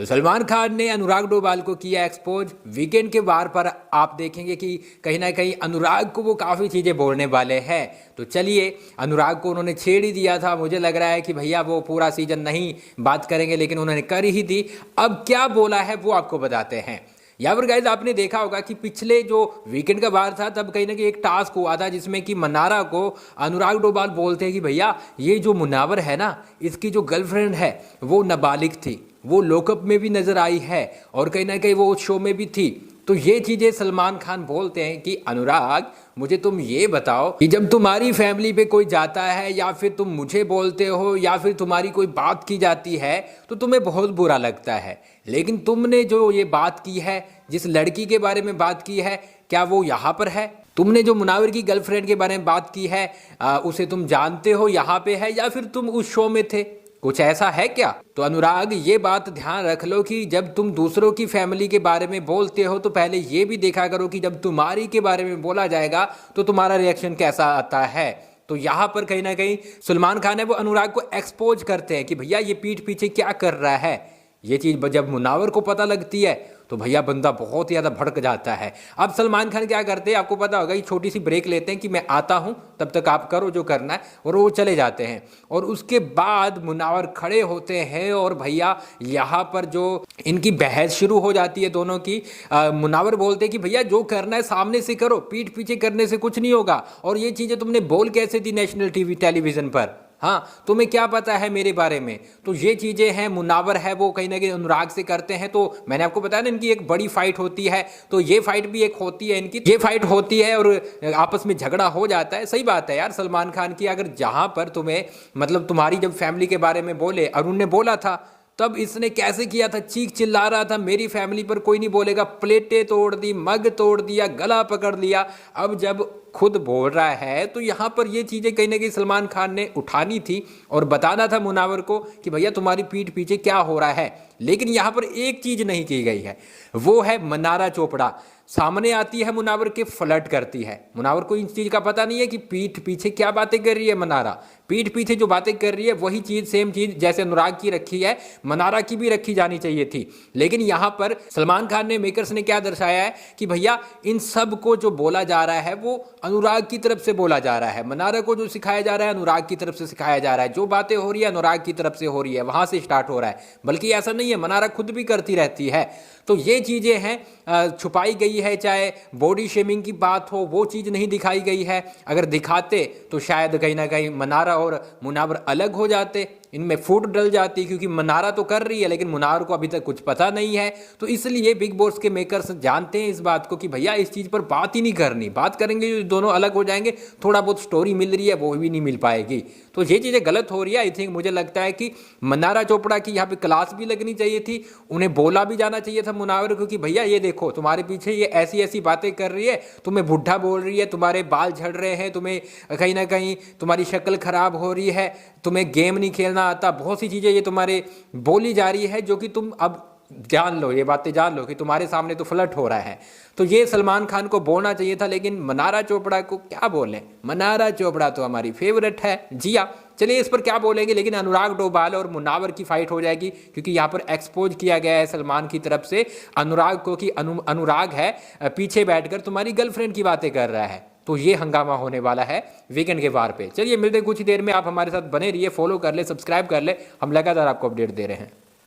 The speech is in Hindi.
तो सलमान खान ने अनुराग डोभाल को किया एक्सपोज। वीकेंड के वार पर आप देखेंगे कि कहीं ना कहीं अनुराग को वो काफ़ी चीज़ें बोलने वाले हैं। तो चलिए, अनुराग को उन्होंने छेड़ ही दिया था। मुझे लग रहा है कि भैया वो पूरा सीजन नहीं बात करेंगे, लेकिन उन्होंने कर ही दी। अब क्या बोला है वो आपको बताते हैं। यहाँ पर गाइज आपने देखा होगा कि पिछले जो वीकेंड का वार था तब कहीं ना कहीं एक टास्क हुआ था जिसमें कि मन्नारा को अनुराग डोभाल बोलते हैं कि भैया ये जो मुनावर है ना, इसकी जो गर्लफ्रेंड है वो नाबालिग थी, वो लॉकअप में भी नजर आई है और कहीं ना कहीं वो उस शो में भी थी। तो ये चीजें सलमान खान बोलते हैं कि अनुराग मुझे तुम ये बताओ कि जब तुम्हारी फैमिली पे कोई जाता है या फिर तुम मुझे बोलते हो या फिर तुम्हारी कोई बात की जाती है तो तुम्हें बहुत बुरा लगता है, लेकिन तुमने जो ये बात की है, जिस लड़की के बारे में बात की है, क्या वो यहाँ पर है? तुमने जो मुनावर की गर्लफ्रेंड के बारे में बात की है उसे तुम जानते हो यहाँ पे है या फिर तुम उस शो में थे? कुछ ऐसा है क्या? तो अनुराग ये बात ध्यान रख लो कि जब तुम दूसरों की फैमिली के बारे में बोलते हो तो पहले ये भी देखा करो कि जब तुम्हारी के बारे में बोला जाएगा तो तुम्हारा रिएक्शन कैसा आता है। तो यहाँ पर कहीं ना कहीं सलमान खान है वो अनुराग को एक्सपोज करते हैं कि भैया ये पीठ पीछे क्या कर रहा है। ये चीज़ जब मुनावर को पता लगती है तो भैया बंदा बहुत ज़्यादा भड़क जाता है। अब सलमान खान क्या करते हैं आपको पता होगा कि छोटी सी ब्रेक लेते हैं कि मैं आता हूं, तब तक आप करो जो करना है, और वो चले जाते हैं। और उसके बाद मुनावर खड़े होते हैं और भैया यहाँ पर जो इनकी बहस शुरू हो जाती है दोनों की। मुनावर बोलते हैं कि भैया जो करना है सामने से करो, पीठ पीछे करने से कुछ नहीं होगा। और ये चीज़ें तुमने बोल कैसे दी नेशनल टीवी टेलीविजन पर? हाँ, तुम्हें क्या पता है मेरे बारे में? तो ये चीज़ें हैं, मुनावर है वो कहीं ना कहीं अनुराग से करते हैं। तो मैंने आपको बताया ना इनकी एक बड़ी फाइट होती है, तो ये फाइट भी एक होती है इनकी, ये फाइट होती है और आपस में झगड़ा हो जाता है। सही बात है यार सलमान खान की, अगर जहाँ पर तुम्हें मतलब तुम्हारी जब फैमिली के बारे में बोले, अरुण ने बोला था तब इसने कैसे किया था, चीख चिल्ला रहा था मेरी फैमिली पर कोई नहीं बोलेगा, प्लेटें तोड़ दी, मग तोड़ दिया, गला पकड़ लिया। अब जब खुद बोल रहा है तो यहाँ पर ये चीज़ें कहीं ना कहीं सलमान खान ने उठानी थी और बताना था मुनावर को कि भैया तुम्हारी पीठ पीछे क्या हो रहा है। लेकिन यहाँ पर एक चीज़ नहीं की गई है, वो है मन्नारा चोपड़ा सामने आती है, मुनावर के फ्लर्ट करती है। मुनावर को इस चीज़ का पता नहीं है कि पीठ पीछे क्या बातें कर रही है मन्नारा। पीठ पीछे जो बातें कर रही है वही चीज़, सेम चीज़ जैसे अनुराग की रखी है, मन्नारा की भी रखी जानी चाहिए थी। लेकिन यहाँ पर सलमान खान ने, मेकर्स ने क्या दर्शाया है कि भैया इन सब को जो बोला जा रहा है वो अनुराग की तरफ से बोला जा रहा है। मन्नारा को जो सिखाया जा रहा है अनुराग की तरफ से सिखाया जा रहा है। जो बातें हो रही है अनुराग की तरफ से हो रही है, वहां से स्टार्ट हो रहा है। बल्कि ऐसा नहीं है, मन्नारा खुद भी करती रहती है। तो ये चीज़ें हैं छुपाई गई है, चाहे बॉडी शेमिंग की बात हो वो चीज़ नहीं दिखाई गई है। अगर दिखाते तो शायद कहीं ना कहीं मन्नारा और मुनावर अलग हो जाते, इनमें फूट डल जाती, क्योंकि मन्नारा तो कर रही है लेकिन मुनावर को अभी तक कुछ पता नहीं है। तो इसलिए बिग बॉस के मेकर्स जानते हैं इस बात को कि भैया इस चीज़ पर बात ही नहीं करनी, बात करेंगे जो दोनों अलग हो जाएंगे, थोड़ा बहुत स्टोरी मिल रही है वो भी नहीं मिल पाएगी। तो ये चीज़ें गलत हो रही है। आई थिंक मुझे लगता है कि मन्नारा चोपड़ा की यहाँ पे क्लास भी लगनी चाहिए थी, उन्हें बोला भी जाना चाहिए था मुनावर को कि भैया ये देखो तुम्हारे पीछे ये ऐसी ऐसी बातें कर रही है, तुम्हें बुढ़ा बोल रही है, तुम्हारे बाल झड़ रहे हैं, तुम्हें कहीं ना कहीं तुम्हारी शक्ल खराब हो रही है, तुम्हें गेम नहीं खेलना आता, बहुत सी चीज़ें ये तुम्हारे बोली जा रही है जो कि तुम अब जान लो, ये बातें जान लो कि तुम्हारे सामने तो फ्लर्ट हो रहा है। तो ये सलमान खान को बोलना चाहिए था, लेकिन मन्नारा चोपड़ा को क्या बोलें, मन्नारा चोपड़ा तो हमारी फेवरेट है जी हाँ। चलिए इस पर क्या बोलेंगे, लेकिन अनुराग डोभाल और मुनावर की फाइट हो जाएगी, क्योंकि यहाँ पर एक्सपोज किया गया है सलमान की तरफ से अनुराग को कि अनुराग है पीछे बैठकर तुम्हारी गर्लफ्रेंड की बातें कर रहा है। तो ये हंगामा होने वाला है वीकेंड के वार पे। चलिए मिलते हैं कुछ ही देर में, आप हमारे साथ बने रहिए, फॉलो कर ले, सब्सक्राइब कर ले, हम लगातार आपको अपडेट दे रहे हैं।